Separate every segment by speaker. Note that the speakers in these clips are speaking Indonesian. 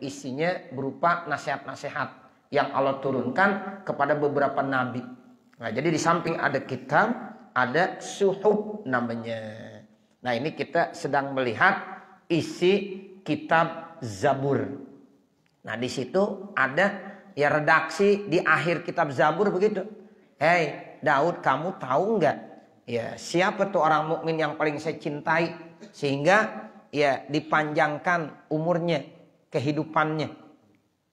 Speaker 1: isinya berupa nasihat-nasihat yang Allah turunkan kepada beberapa nabi. Nah, jadi di samping ada kitab, ada suhuf namanya. Nah, ini kita sedang melihat isi kitab Zabur. Nah, di situ ada ya redaksi di akhir kitab Zabur begitu. Hei Daud, kamu tahu nggak? Ya, siapa tuh orang mukmin yang paling saya cintai sehingga ya dipanjangkan umurnya, kehidupannya.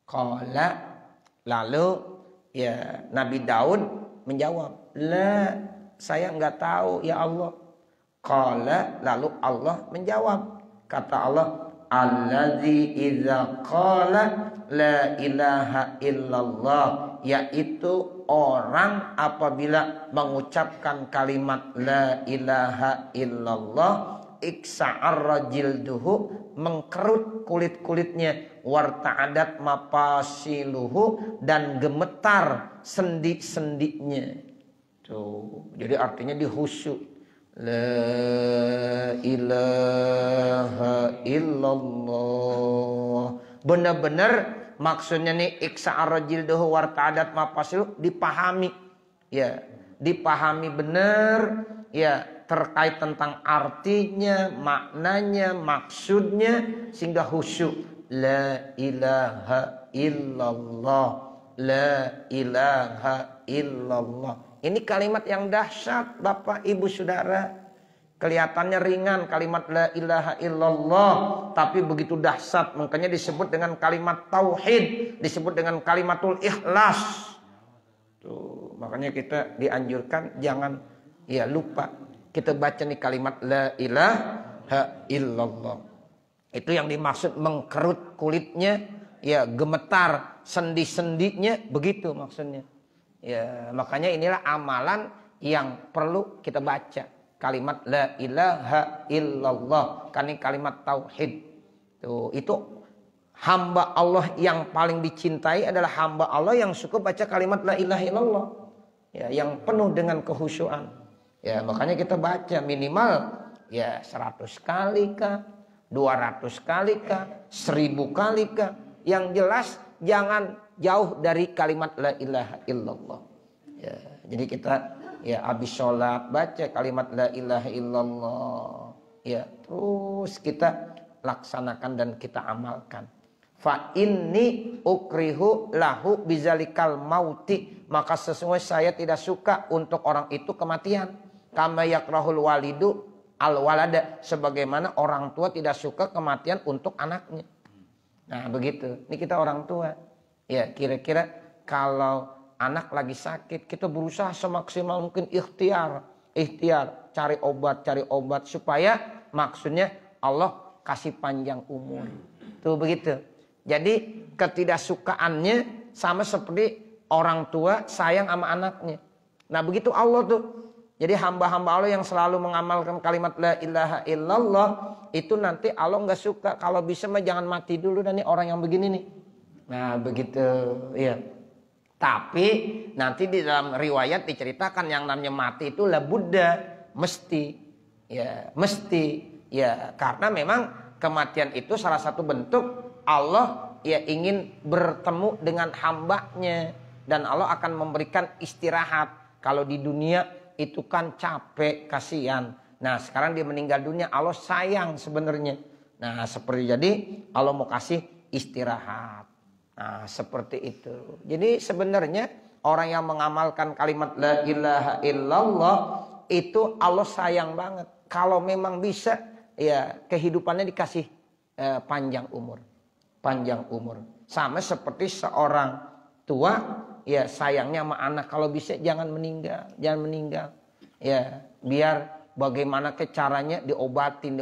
Speaker 1: Qala, lalu ya Nabi Daud menjawab, "La, saya nggak tahu ya Allah." Qala, lalu Allah menjawab, kata Allah, "Allazi idza qala la ilaha illallah," yaitu orang apabila mengucapkan kalimat la ilaha illallah, iksa'arra jilduhu, mengkerut kulit-kulitnya, warta'adat mapasiluhu, dan gemetar sendi-sendinya. Tuh, jadi artinya dihusyuk. La ilaha illallah. Benar-benar maksudnya nih iksa'arra jilduhu warta'adat mapasiluhu dipahami. Ya, dipahami benar ya terkait tentang artinya, maknanya, maksudnya sehingga khusyuk. La ilaha illallah, la ilaha illallah. Ini kalimat yang dahsyat, Bapak Ibu Saudara. Kelihatannya ringan kalimat la ilaha illallah, tapi begitu dahsyat. Makanya disebut dengan kalimat tauhid, disebut dengan kalimatul ikhlas. Tuh, makanya kita dianjurkan jangan ya lupa kita baca nih kalimat la ilaha illallah. Itu yang dimaksud mengkerut kulitnya, ya gemetar sendi-sendinya, begitu maksudnya. Ya, makanya inilah amalan yang perlu kita baca. Kalimat la ilaha illallah, kan ini kalimat tauhid. Tuh, itu hamba Allah yang paling dicintai adalah hamba Allah yang suka baca kalimat la ilaha illallah. Ya, yang penuh dengan kehusyuan. Ya, makanya kita baca minimal ya 100 kali kah, 200 kali kah, 1000 kali kah. Yang jelas jangan jauh dari kalimat la ilaha illallah. Ya, jadi kita ya habis sholat baca kalimat la ilaha illallah. Ya, terus kita laksanakan dan kita amalkan. Fa inni ukrihu lahu bizalikal mauti, maka sesungguhnya saya tidak suka untuk orang itu kematian. Kama yakrahul walidu al walada, sebagaimana orang tua tidak suka kematian untuk anaknya. Nah, begitu. Ini kita orang tua. Ya, kira-kira kalau anak lagi sakit, kita berusaha semaksimal mungkin ikhtiar, cari obat supaya maksudnya Allah kasih panjang umur. Tuh begitu. Jadi ketidaksukaannya sama seperti orang tua sayang sama anaknya. Nah, begitu Allah tuh. Jadi hamba-hamba Allah yang selalu mengamalkan kalimat la ilaha illallah itu nanti Allah nggak suka. Kalau bisa mah jangan mati dulu dan nih orang yang begini nih. Nah, begitu ya. Tapi nanti di dalam riwayat diceritakan yang namanya mati itu la Buddha, mesti. Ya, mesti. Ya, karena memang kematian itu salah satu bentuk Allah ya ingin bertemu dengan hambanya. Dan Allah akan memberikan istirahat. Kalau di dunia itu kan capek, kasihan. Nah, sekarang dia meninggal dunia, Allah sayang sebenarnya. Nah, seperti jadi Allah mau kasih istirahat. Nah, seperti itu. Jadi sebenarnya orang yang mengamalkan kalimat la ilaha illallah itu Allah sayang banget. Kalau memang bisa ya kehidupannya dikasih panjang umur. Panjang umur. Sama seperti seorang tua ya sayangnya sama anak, kalau bisa jangan meninggal. Ya, biar bagaimana caranya diobatin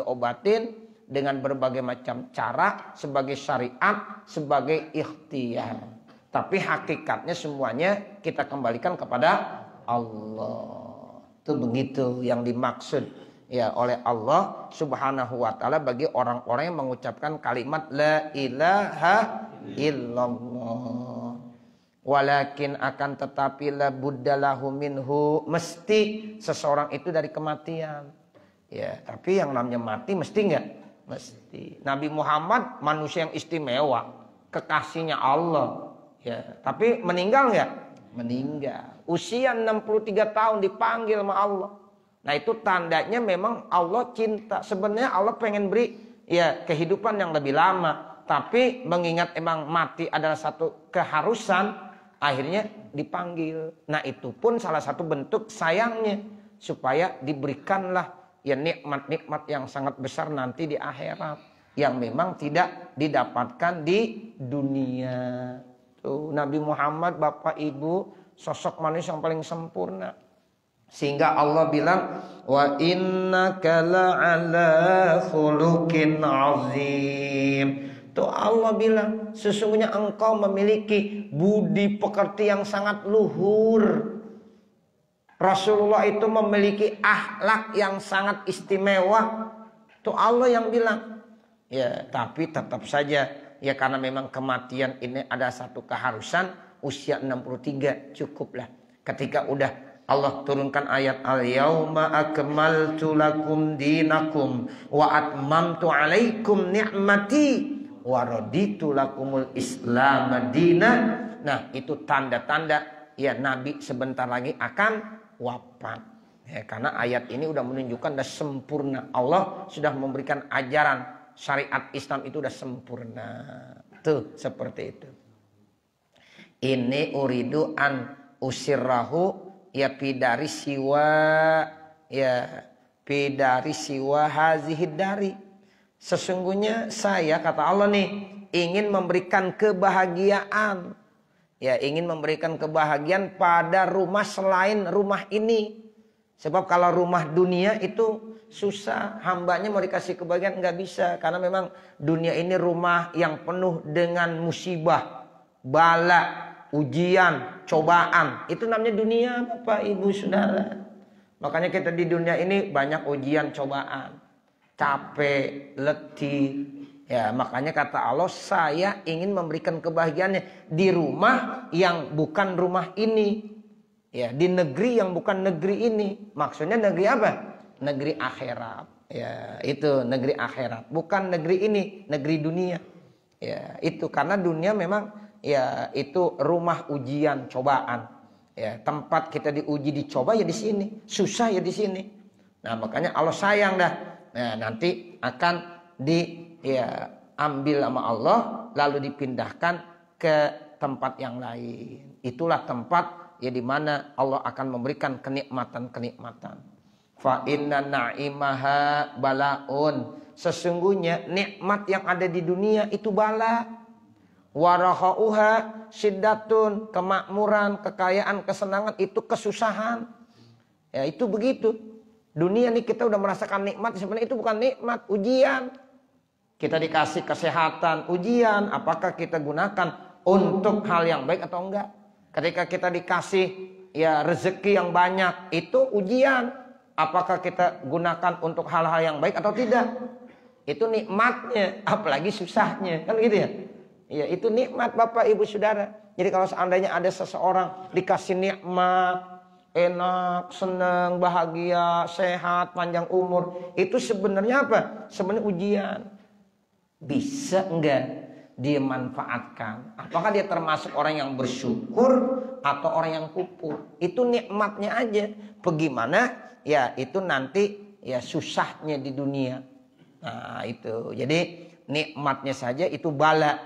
Speaker 1: dengan berbagai macam cara sebagai syariat, sebagai ikhtiar. Tapi hakikatnya semuanya kita kembalikan kepada Allah. Itu begitu yang dimaksud ya oleh Allah Subhanahu wa taala bagi orang-orang yang mengucapkan kalimat la ilaha illallah. Walakin akan tetapi la buddalahu minhu, mesti seseorang itu dari kematian. Ya, tapi yang namanya mati mesti enggak? Mesti. Nabi Muhammad manusia yang istimewa. kekasihnya Allah. Ya, tapi meninggal nggak? Meninggal. Usia 63 tahun dipanggil sama Allah. Nah itu tandanya memang Allah cinta. Sebenarnya Allah pengen beri ya kehidupan yang lebih lama. Tapi mengingat emang mati adalah satu keharusan, akhirnya dipanggil. Nah itu pun salah satu bentuk sayangnya. Supaya diberikanlah ya nikmat-nikmat yang sangat besar nanti di akhirat. Yang memang tidak didapatkan di dunia. Tuh, Nabi Muhammad, Bapak Ibu, sosok manusia yang paling sempurna. Sehingga Allah bilang, wa innaka la'ala khuluqin azim. Tuh Allah bilang, sesungguhnya engkau memiliki budi pekerti yang sangat luhur. Rasulullah itu memiliki akhlak yang sangat istimewa. Tuh Allah yang bilang. Ya, tapi tetap saja ya karena memang kematian ini ada satu keharusan, usia 63 cukuplah. Ketika udah Allah turunkan ayat al-yauma akmaltu lakum dinakum wa atmamtu alaikum ni'mati wa raditu lakumul islam madina. Nah, itu tanda-tanda ya Nabi sebentar lagi akan wafat. Ya, karena ayat ini udah menunjukkan dah sempurna. Allah sudah memberikan ajaran syariat Islam itu udah sempurna. Tuh, seperti itu. Ini uridu an usirrahu ya pidari siwa ya pidari siwa hazihid dari. Sesungguhnya saya kata Allah nih ingin memberikan kebahagiaan. Ya, ingin memberikan kebahagiaan pada rumah selain rumah ini. Sebab kalau rumah dunia itu susah, hambanya mau dikasih kebahagiaan nggak bisa. Karena memang dunia ini rumah yang penuh dengan musibah, bala, ujian, cobaan. Itu namanya dunia, Bapak Ibu Saudara. Makanya kita di dunia ini banyak ujian, cobaan, capek, letih. Ya, makanya kata Allah, saya ingin memberikan kebahagiaannya di rumah yang bukan rumah ini. Ya, di negeri yang bukan negeri ini. Maksudnya negeri apa? Negeri akhirat. Ya, itu negeri akhirat. Bukan negeri ini, negeri dunia. Ya, itu karena dunia memang ya itu rumah ujian, cobaan. Ya, tempat kita diuji, dicoba ya di sini. Susah ya di sini. Nah, makanya Allah sayang dah. Nah, nanti akan ambil sama Allah lalu dipindahkan ke tempat yang lain. Itulah tempat ya di mana Allah akan memberikan kenikmatan-kenikmatan. Fa inna na'imaha balaun. Sesungguhnya nikmat yang ada di dunia itu bala. Warahauha syiddatun, kemakmuran, kekayaan, kesenangan itu kesusahan. Ya, itu begitu. Dunia nih kita udah merasakan nikmat, sebenarnya itu bukan nikmat, ujian. Kita dikasih kesehatan, ujian, apakah kita gunakan untuk hal yang baik atau enggak? Ketika kita dikasih ya rezeki yang banyak, itu ujian. Apakah kita gunakan untuk hal-hal yang baik atau tidak? Itu nikmatnya, apalagi susahnya, kan gitu ya? Ya, itu nikmat Bapak Ibu Saudara. Jadi kalau seandainya ada seseorang dikasih nikmat, enak, senang, bahagia, sehat, panjang umur, itu sebenarnya apa? Sebenarnya ujian. Bisa enggak dia manfaatkan? Apakah dia termasuk orang yang bersyukur atau orang yang kufur? Itu nikmatnya aja. Bagaimana? Ya itu nanti ya susahnya di dunia. Nah itu. Jadi nikmatnya saja itu bala.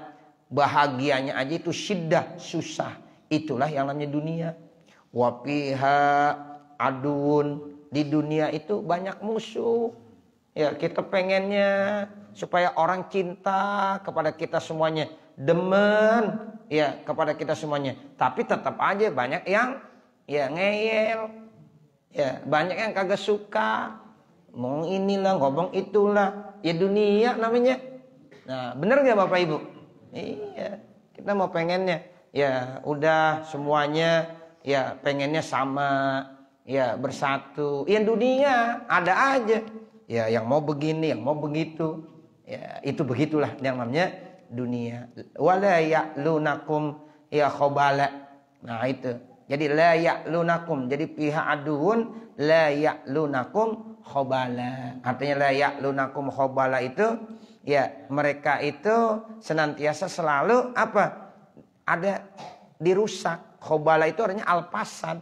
Speaker 1: Bahagianya aja itu syiddah, susah. Itulah yang namanya dunia. Wafiha adun. Di dunia itu banyak musuh. Ya kita pengennya supaya orang cinta kepada kita semuanya, demen ya kepada kita semuanya. Tapi tetap aja banyak yang ya ngeyel. Ya, banyak yang kagak suka. Ngomong inilah, ngomong itulah. Ya dunia namanya. Nah, bener gak Bapak Ibu? Iya, kita mau pengennya ya udah semuanya ya pengennya sama, ya bersatu. Ya dunia ada aja. Ya yang mau begini, yang mau begitu. Ya, itu begitulah yang namanya dunia. Wala ya'lunakum ya khobala. Nah, itu. Jadi la ya'lunakum. Jadi pihak aduun la ya'lunakum khobala. Artinya la ya'lunakum khobala itu Ya, mereka itu senantiasa selalu apa? Ada dirusak. Khobala itu artinya al-fasad.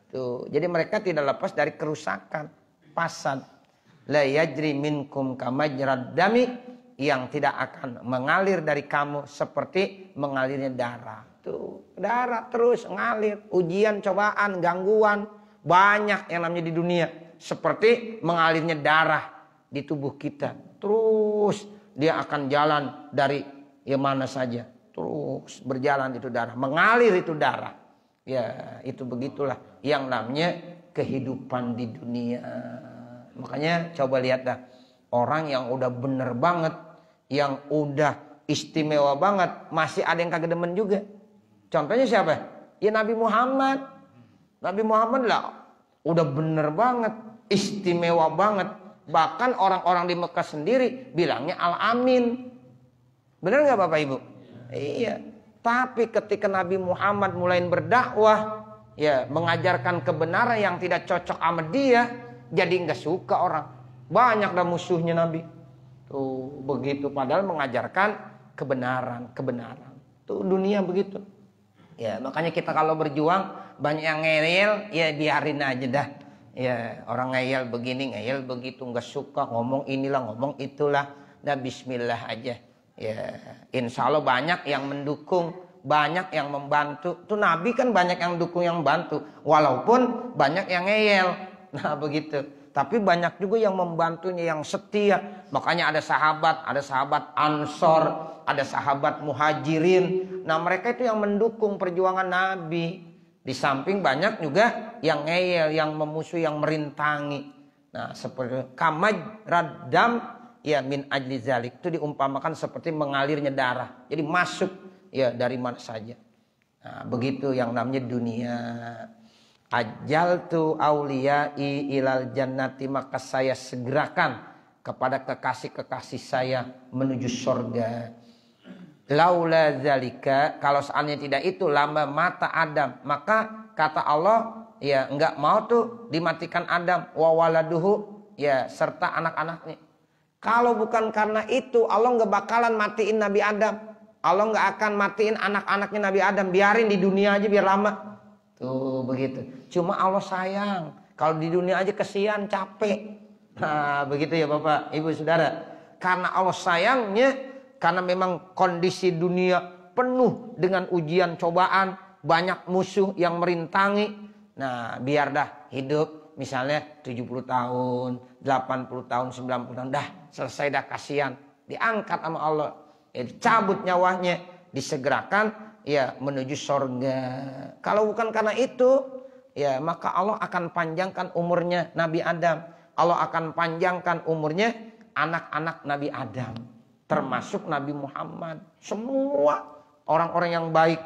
Speaker 1: Tuh, jadi mereka tidak lepas dari kerusakan, fasad. La yajri minkum kamajrad dami, yang tidak akan mengalir dari kamu seperti mengalirnya darah. Tuh, darah terus ngalir, ujian, cobaan, gangguan, banyak yang namanya di dunia. Seperti mengalirnya darah di tubuh kita. Terus dia akan jalan dari mana saja. Terus berjalan itu darah, mengalir itu darah. Ya, itu begitulah yang namanya kehidupan di dunia. Makanya coba lihat dah, orang yang udah bener banget, yang udah istimewa banget, masih ada yang kagak demen juga. Contohnya siapa? Ya Nabi Muhammad. Nabi Muhammad lah udah bener banget, istimewa banget. Bahkan orang-orang di Mekah sendiri bilangnya Al-Amin. Bener gak Bapak Ibu? Iya. Tapi ketika Nabi Muhammad mulai berdakwah, ya mengajarkan kebenaran yang tidak cocok sama dia, jadi nggak suka orang. Banyak dah musuhnya Nabi. Tuh begitu, padahal mengajarkan kebenaran. Tuh dunia begitu. Ya makanya kita kalau berjuang banyak yang ngeyel, ya biarin aja dah. Ya orang ngeyel begini, ngeyel begitu, nggak suka, ngomong inilah, ngomong itulah. Dah bismillah aja. Ya, insya Allah banyak yang mendukung, banyak yang membantu. Tuh Nabi kan banyak yang dukung, yang bantu, walaupun banyak yang ngeyel. Nah begitu. Tapi banyak juga yang membantunya, yang setia. Makanya ada sahabat Ansor, ada sahabat Muhajirin. Nah mereka itu yang mendukung perjuangan Nabi. Di samping banyak juga yang ngeyel, yang memusuhi, yang merintangi. Nah seperti kamaj radam, ya min ajli zalik, itu diumpamakan seperti mengalirnya darah. Jadi masuk ya dari mana saja. Nah, begitu yang namanya dunia. Ajaltu auliyai ilal jannati, maka saya segerakan kepada kekasih-kekasih saya menuju surga. Laula zalika, kalau seandainya tidak itu, lama mata Adam, maka kata Allah ya enggak mau tuh dimatikan Adam wa waladuhu, ya serta anak-anaknya. Kalau bukan karena itu, Allah nggak bakalan matiin Nabi Adam. Allah nggak akan matiin anak-anaknya Nabi Adam. Biarin di dunia aja biar lama. Tuh begitu. Cuma Allah sayang. Kalau di dunia aja kesian, capek. Nah begitu ya Bapak, Ibu, Saudara. Karena Allah sayangnya, karena memang kondisi dunia penuh dengan ujian, cobaan, banyak musuh yang merintangi. Nah biar dah hidup misalnya 70 tahun, 80 tahun, 90 tahun, dah selesai dah, kasihan, diangkat sama Allah, ya, dicabut nyawanya, disegerakan ya menuju surga. Kalau bukan karena itu, ya maka Allah akan panjangkan umurnya Nabi Adam. Allah akan panjangkan umurnya anak-anak Nabi Adam, termasuk Nabi Muhammad. Semua orang-orang yang baik,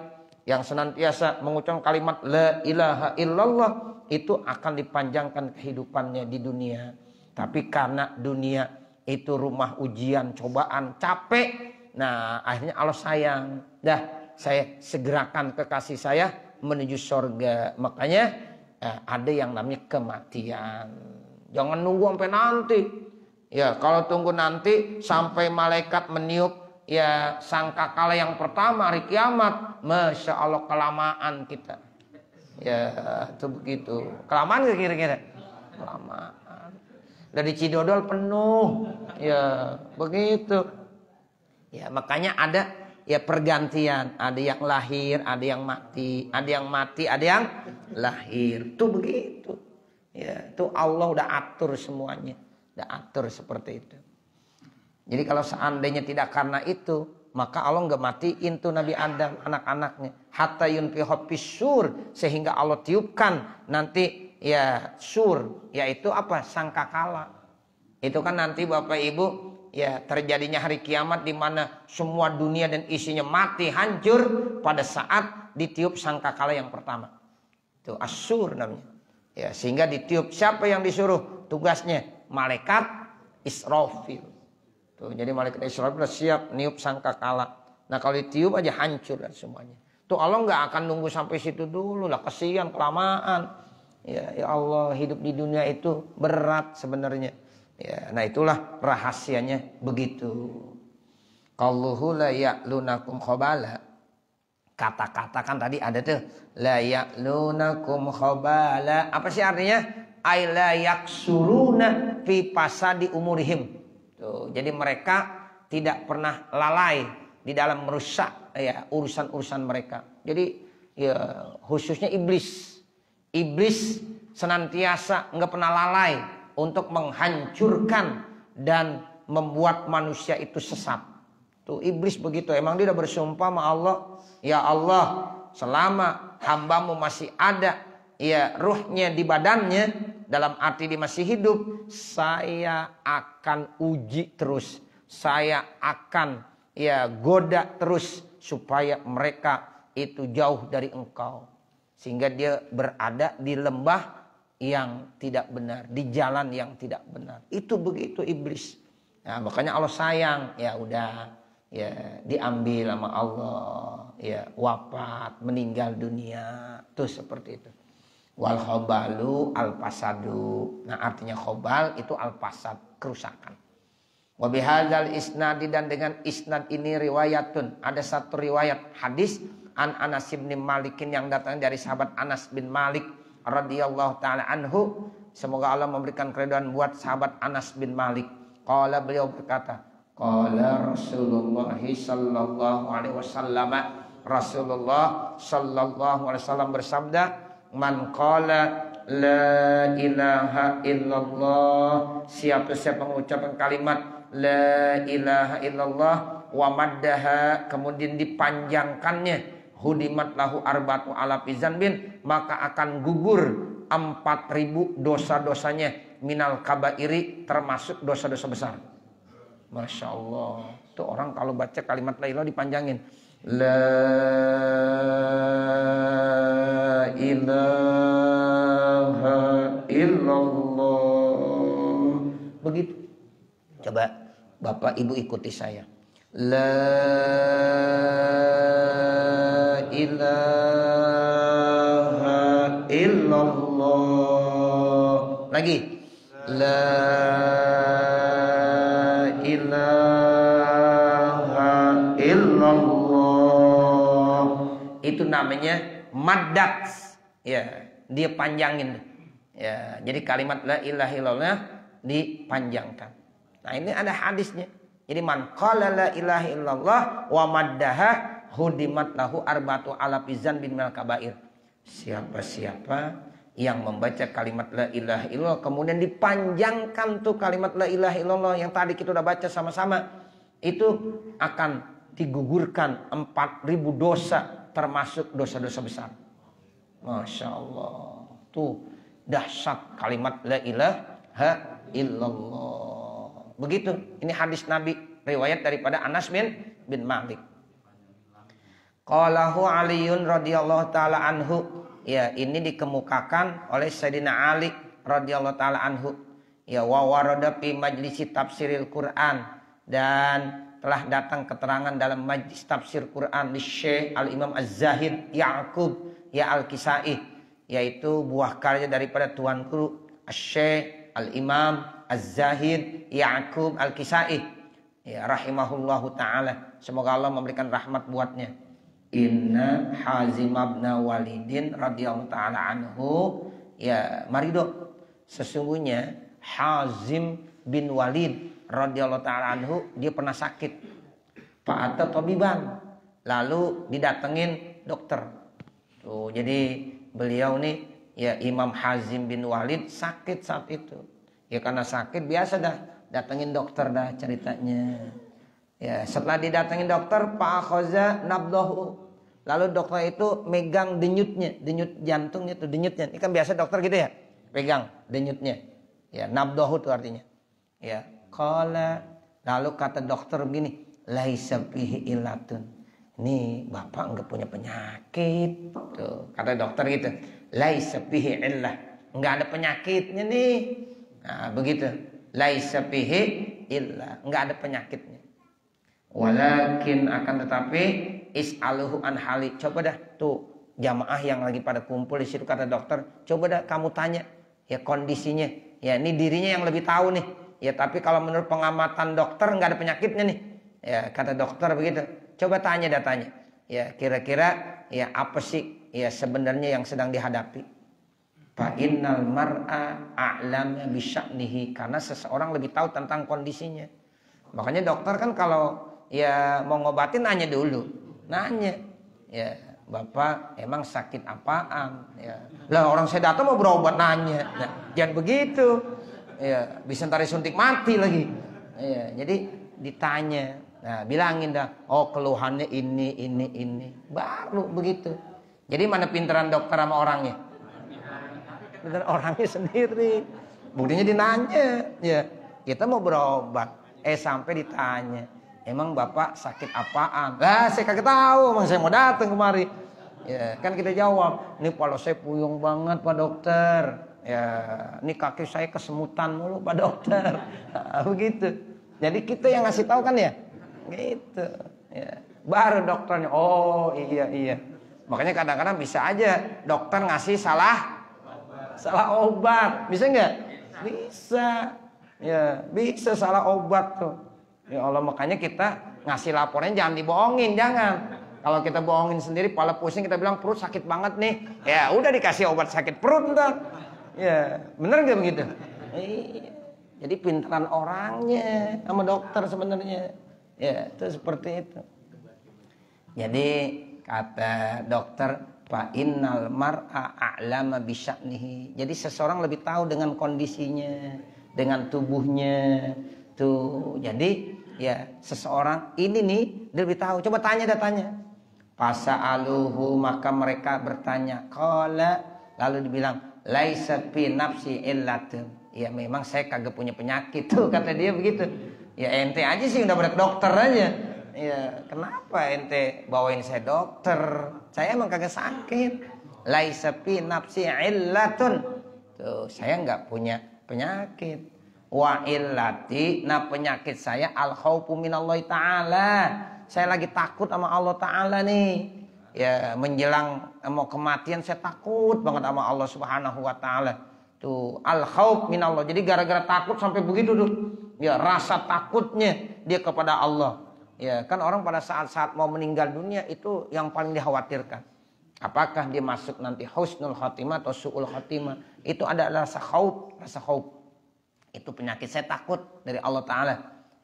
Speaker 1: yang senantiasa mengucapkan kalimat la ilaha illallah, itu akan dipanjangkan kehidupannya di dunia. Tapi karena dunia itu rumah ujian, cobaan, capek, nah akhirnya Allah sayang. Dah saya segerakan kekasih saya menuju surga. Makanya ada yang namanya kematian. Jangan nunggu sampai nanti. Ya kalau tunggu nanti sampai malaikat meniup ya sangkakala yang pertama hari kiamat, Masya Allah kelamaan kita. Ya itu begitu. Kelamaan gak kira-kira? Kelamaan. Dari Cidodol penuh. Ya begitu. Ya makanya ada ya pergantian. Ada yang lahir, ada yang mati. Ada yang mati, ada yang lahir. Itu begitu. Ya itu Allah udah atur semuanya. Udah atur seperti itu. Jadi kalau seandainya tidak karena itu, maka Allah nggak matiin tuh Nabi Adam, anak-anaknya. Hatta yunfiha fisur, sehingga Allah tiupkan nanti ya sur, yaitu apa? Sangkakala. Itu kan nanti Bapak Ibu ya terjadinya hari kiamat di mana semua dunia dan isinya mati, hancur pada saat ditiup sangkakala yang pertama. Itu asur namanya. Ya, sehingga ditiup, siapa yang disuruh? Tugasnya malaikat Israfil. Tuh, jadi malaikat Israfil siap niup sangkakala. Nah kalau ditiup aja hancur lah semuanya. Tuh Allah nggak akan nunggu sampai situ dulu lah, kesian kelamaan. Ya Allah, hidup di dunia itu berat sebenarnya. Ya, nah itulah rahasianya begitu. Qauluhu la ya'lunakum khabala. Kata-kata kan tadi ada tuh la ya'lunakum khabala. Apa sih artinya? Ay la yaksuruna fi fasadi umurihim. Tuh, jadi mereka tidak pernah lalai di dalam merusak ya urusan-urusan mereka. Jadi ya khususnya iblis. Iblis senantiasa enggak pernah lalai untuk menghancurkan dan membuat manusia itu sesat. Tuh iblis begitu. Emang dia udah bersumpah sama Allah, ya Allah, selama hambamu masih ada ya ruhnya di badannya, dalam arti dia masih hidup, saya akan uji terus. Saya akan ya goda terus supaya mereka itu jauh dari engkau. Sehingga dia berada di lembah yang tidak benar, di jalan yang tidak benar. Itu begitu iblis. Nah, makanya Allah sayang, ya udah ya diambil sama Allah, ya wafat, meninggal dunia. Tuh seperti itu. Wal khobalu al fasadu. Nah, artinya khobal itu al fasad, kerusakan. Wa bihadzal isnadi, dan dengan isnad ini riwayatun, ada satu riwayat hadis an Anas bin Malikin yang datang dari sahabat Anas bin Malik radhiyallahu taala anhu. Semoga Allah memberikan keridhaan buat sahabat Anas bin Malik. Qala, beliau berkata, qala Rasulullah sallallahu alaihi wasallam, Rasulullah sallallahu alaihi wasallam bersabda, man qala la ilaha illallah, siapa mengucapkan kalimat la ilaha illallah wa maddaha, kemudian dipanjangkannya, hudimat lahu arba'atu alafi zanbin, maka akan gugur 4.000 dosa-dosanya, minal kabairi, termasuk dosa-dosa besar. Masya Allah. Tuh orang kalau baca kalimat la ilaha dipanjangin, la ilaha illallah. Begitu. Coba Bapak Ibu ikuti saya. La ilaha illallah. Lagi. La ilaha illallah. Itu namanya maddat. Ya, dia panjangin. Ya, jadi kalimat la ilaha illallah dipanjangkan. Nah, ini ada hadisnya. Jadi man qala la ilaha illallah wa maddaha hudimat lahu arba'atu alafi zanbin minal kabair. Siapa-siapa yang membaca kalimat la ilaha illallah kemudian dipanjangkan tuh kalimat la ilaha illallah yang tadi kita udah baca sama-sama, itu akan digugurkan 4.000 dosa termasuk dosa-dosa besar. Masya Allah. Tuh dahsyat kalimat la ilaha illallah. Begitu. Ini hadis Nabi, riwayat daripada Anas bin Malik. Qalahu Aliyun radhiyallahu taala anhu. Ya, ini dikemukakan oleh Sayyidina Ali radhiyallahu taala anhu. Ya, wa warada fi majlisi tafsiril Quran, dan telah datang keterangan dalam majlis tafsir Quran di Syekh Al-Imam Az-Zahid Ya'qub ya Al-Kisai, yaitu buah karya daripada tuanku Syekh Al-Imam Az-Zahid Ya'qub Al-Kisai, ya rahimahullahu ta'ala. Semoga Allah memberikan rahmat buatnya. Inna Hazim bin Walidin radhiyallahu ta'ala anhu, ya marido, sesungguhnya Hazim bin Walid radhiyallahu ta'ala anhu, dia pernah sakit. Fa'ata tabiban, lalu didatengin dokter. Tuh, jadi beliau nih ya Imam Hazim bin Walid sakit saat itu. Ya karena sakit biasa dah datengin dokter dah ceritanya. Ya setelah didatengin dokter, Pak Akhoza nabdohu, lalu dokter itu megang denyutnya, denyut jantungnya tuh denyutnya. Ini kan biasa dokter gitu ya, pegang denyutnya. Ya nabdohu tuh artinya. Ya qala, lalu kata dokter begini, laisa fihi illatun. Ini bapak enggak punya penyakit. Tuh kata dokter gitu, laisa fihi illah, enggak ada penyakitnya nih. Nah, begitu. Laisa fihi illa, enggak ada penyakitnya. Walakin, akan tetapi, is'aluhu an hali. Coba dah tuh jamaah yang lagi pada kumpul di situ, kata dokter, coba dah kamu tanya ya kondisinya. Ya ini dirinya yang lebih tahu nih. Ya tapi kalau menurut pengamatan dokter enggak ada penyakitnya nih. Ya, kata dokter begitu. Coba tanya datanya. Ya, kira-kira ya apa sih ya sebenarnya yang sedang dihadapi? Fa innal mar'a a'lam bi sya'nihi, karena seseorang lebih tahu tentang kondisinya. Makanya dokter kan kalau ya mau ngobatin nanya dulu. Nanya. Ya, Bapak emang sakit apaan? Ya. Lah orang saya datang mau berobat nanya. Nah, jangan begitu. Ya, bisa ntar suntik mati lagi. Ya, jadi ditanya. Nah, bilangin dah, oh keluhannya ini. Baru begitu. Jadi mana pinteran dokter sama orangnya? Pinteran orangnya sendiri. Buktinya dinanya. Ya, kita mau berobat. Sampai ditanya. Emang Bapak sakit apaan? Lah saya kagak tahu, emang saya mau datang kemari. Ya, kan kita jawab, ini kalau saya puyeng banget Pak Dokter. Ya, ini kaki saya kesemutan mulu Pak Dokter. Nah, begitu. Jadi kita yang ngasih tahu kan ya? Gitu. Ya. Baru dokternya, oh iya. Makanya kadang-kadang bisa aja dokter ngasih salah obat. Bisa nggak? Bisa. Ya, bisa salah obat tuh. Ya Allah, makanya kita ngasih laporannya jangan dibohongin, jangan. Kalau kita bohongin sendiri, kepala pusing, kita bilang perut sakit banget nih. Ya udah dikasih obat sakit perut ntar. Ya, bener nggak begitu? Jadi pintaran orangnya sama dokter sebenarnya. Ya, itu seperti itu. Jadi kata dokter, fa innal mar'a a'lama bi sya'nihi. Jadi seseorang lebih tahu dengan kondisinya, dengan tubuhnya. Tuh, jadi ya seseorang ini nih dia lebih tahu. Coba tanya. Fasa'aluhu, maka mereka bertanya. Qala, lalu dibilang, laisa fi nafsi illatun. Ya memang saya kagak punya penyakit tuh, kata dia begitu. Ya ente aja sih udah berat dokter aja. Ya kenapa ente bawain saya dokter? Saya emang kagak sakit. Laisa fi nafsi illatun. Tuh, saya nggak punya penyakit. Wa illati, nah penyakit saya al khaufu minallahi ta'ala. Saya lagi takut sama Allah Ta'ala nih. Ya menjelang mau kematian saya takut banget sama Allah Subhanahu wa Ta'ala. Tuh al khauf minallah. Jadi gara-gara takut sampai begitu tuh. Ya rasa takutnya dia kepada Allah. Ya kan orang pada saat-saat mau meninggal dunia itu yang paling dikhawatirkan. Apakah dia masuk nanti husnul khatimah atau su'ul khatimah? Itu ada rasa khauf. Itu penyakit saya takut dari Allah Ta'ala.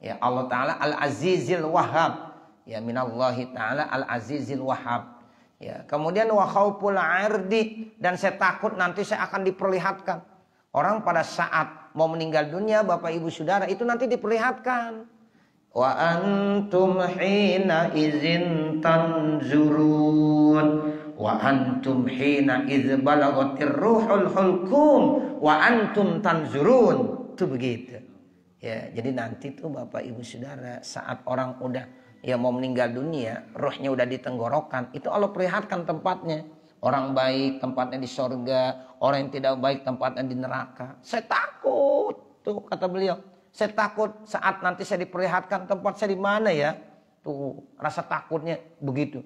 Speaker 1: Ya Allah Ta'ala Al-Azizil Wahhab. Ya minallahi Ta'ala Al-Azizil Wahhab. Ya, kemudian wa khauful 'irdi, dan saya takut nanti saya akan diperlihatkan. Orang pada saat mau meninggal dunia, Bapak Ibu Saudara, itu nanti diperlihatkan. Wa antum hina idzin tanzurun. Wa antum hina idz balagatir ruhul hulqum wa antum tanzurun. Itu begitu. Ya, jadi nanti tuh Bapak Ibu Saudara, saat orang udah ya mau meninggal dunia, rohnya udah di tenggorokan, itu Allah perlihatkan tempatnya. Orang baik tempatnya di sorga, orang yang tidak baik tempatnya di neraka. Saya takut, tuh kata beliau. Saya takut saat nanti saya diperlihatkan tempat saya di mana ya. Tuh rasa takutnya begitu.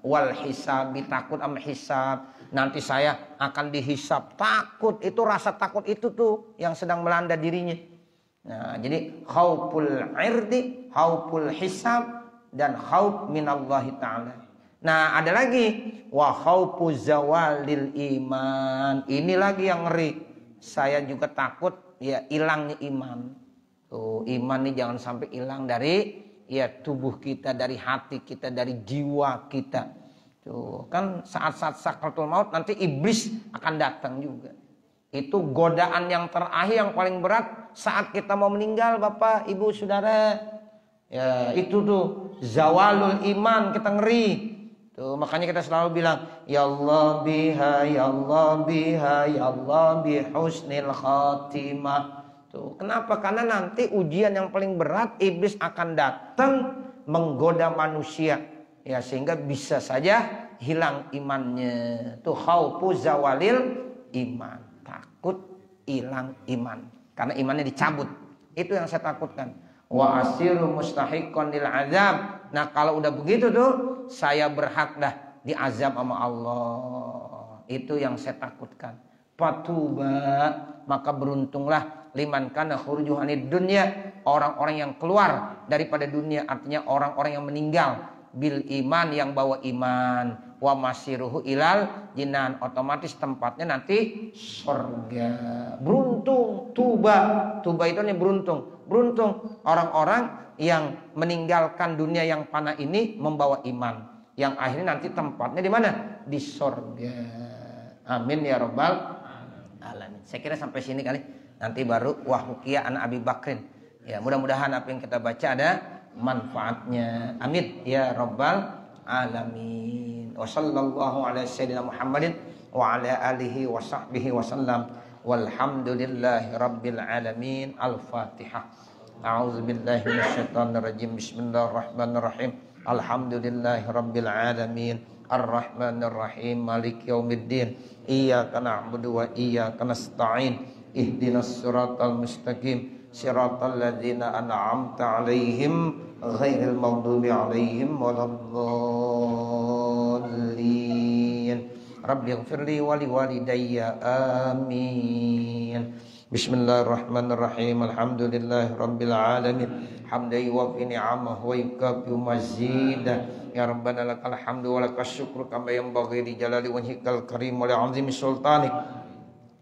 Speaker 1: Wal hisab, takut sama hisab. Nanti saya akan dihisab, takut. Itu rasa takut itu tuh yang sedang melanda dirinya. Nah, jadi khauful 'irdi, khauful hisab, dan khauf minallahi ta'ala. Nah, ada lagi wa khaufu zawalil iman. Ini lagi yang ngeri. Saya juga takut ya hilangnya iman. Tuh, iman nih jangan sampai hilang dari ya tubuh kita, dari hati kita, dari jiwa kita. Tuh, kan saat-saat sakratul maut nanti iblis akan datang juga. Itu godaan yang terakhir yang paling berat saat kita mau meninggal, Bapak, Ibu, Saudara. Ya, itu tuh zawalul iman, kita ngeri. Tuh, makanya kita selalu bilang, ya Allah biha, ya Allah biha, ya Allah bi husnil khatimah. Tuh, kenapa? Karena nanti ujian yang paling berat iblis akan datang menggoda manusia. Ya, sehingga bisa saja hilang imannya. Tuh khaufu zawalil iman. Takut hilang iman. Karena imannya dicabut. Itu yang saya takutkan. Wa asiru mustahiqan lil azab. Nah, kalau udah begitu tuh, saya berhak dah diazab sama Allah. Itu yang saya takutkan. Fatuba, maka beruntunglah liman kana khurujuhu anid dunya, orang-orang yang keluar daripada dunia, artinya orang-orang yang meninggal bil iman, yang bawa iman, wa masiruhu ilal jinan, otomatis tempatnya nanti surga. Beruntung, tuba itu nih beruntung orang-orang yang meninggalkan dunia yang fana ini membawa iman, yang akhirnya nanti tempatnya di mana? Di surga. Amin ya rabbal alamin. Saya kira sampai sini kali. Nanti baru wahukia an Abi Bakrin. Ya, mudah-mudahan apa yang kita baca ada manfaatnya. Amin ya rabbal alamin. Wa sallallahu ala sayyidina Muhammadin wa ala alihi wa sahbihi wa sallam. Walhamdulillahi rabbil alamin. Al-Fatihah. A'udzu billahi minasyaitonir rajim. Bismillahirrahmanirrahim. Alhamdulillahi rabbil alamin. Ar-Rahmanir Rahim. Maliki yaumiddin. Iyyaka na'budu wa iyyaka nasta'in. Ihdinas siratal mustaqim. Siratal ladzina an'amta 'alaihim ghairil maghdubi 'alaihim waladdallin. Rabbighfirli wa liwalidayya. Amin. Bismillahirrahmanirrahim. Alhamdulillahi rabbil alamin. Hamdan yuwaffi ni'amahu wa yukafi mazidah. Ya Rabbana lakal hamdu wa lakas syukru kama yanbaghi li jalali wajhikal karim wa li 'azimi sultanik.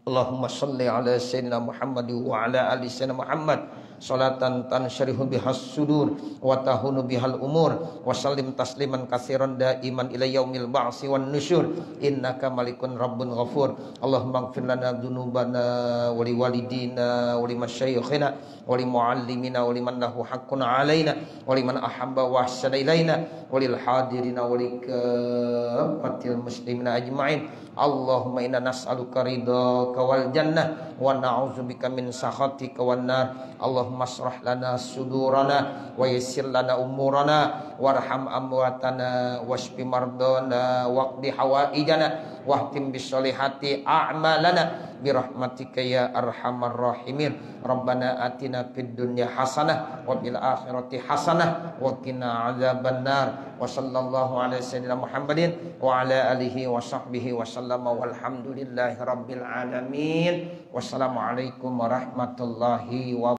Speaker 1: Allahumma shalli ala sayyidina Muhammad wa ala ali sayyidina Muhammad salatan tansyarihu bihas sudur wa tahunu bihal umur wa sallim tasliman katsiran daiman ila yaumil ba'si wan nusyur innaka malikun rabbun ghafur. Allahumma ighfir lana dzunubana wa li walidina wa li masyayikhina wa li muallimina wa liman lahu haqqun alaina wa liman ahabba wa ahsana ilaina wa lil hadirina wa li kafatil muslimina ajma'in. Allahumma inna nas'aluka ridhaka wal jannah wa na'udzubika min sakhatika wan nar. Allahumma asrah lana sudurana wa yassir lana umurana warham amwatana washfi mardana waqdi hawaijana wahtim bisolihati a'malana birahmatika ya arhamar rahimin. Rabbana atina fid dunya hasanah wa fil akhirati hasanah wa qina adzabannar. Wa sallallahu ala sayyidina Muhammadin wa ala alihi wa sahbihi wa sallama walhamdulillahi rabbil alamin. Wassalamualaikum warahmatullahi wabarakatuh.